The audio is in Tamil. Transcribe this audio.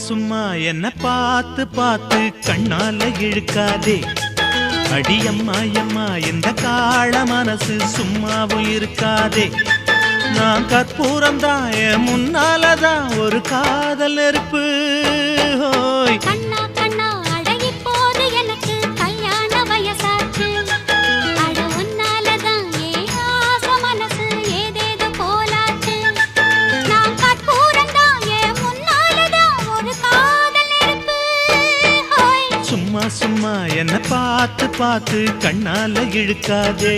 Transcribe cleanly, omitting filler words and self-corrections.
சும்மா என்ன பார்த்து பார்த்து கண்ணால இழுக்காதே. அடியம்மா அம்மா இந்த காள மனசு சும்மாவும் இருக்காதே. நான் கற்பூரம் தான் என் முன்னாலதான் ஒரு காதல் நெருப்பு. ஹோய் கண்ணா கண்ணா அழகி போது எனக்கு கல்யாண வயசாச்சு. அட உன்னாலதான் ஏ ஆசை மனசு ஏதேதோ போலாச்சு. நான் கற்பூரம் தான் என் முன்னாலதான் ஒரு காதல் நெருப்பு. ஹோய் சும்மா சும்மா என்ன பார்த்து பார்த்து கண்ணால இழுக்காதே.